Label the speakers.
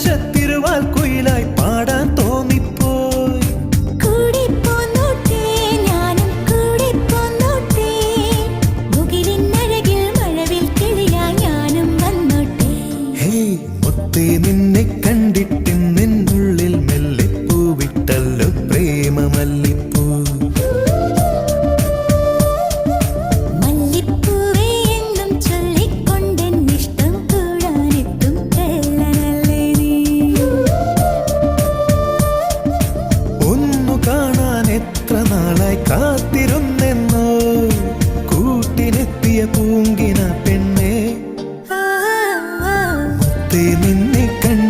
Speaker 1: ആകാശത്തിരുവാൽ കുയിലായി പാടാൻ തോന്നിപ്പോയി.
Speaker 2: കൂടെ പോന്നോട്ടെ ഞാനും കൂടെ പോന്നോട്ടെ, മുകിലിനഴകിൽ മഴവിൽ കിളിയാ ഞാനും വന്നോട്ടെ.
Speaker 1: ഹേ മുത്തേ നിന്നെ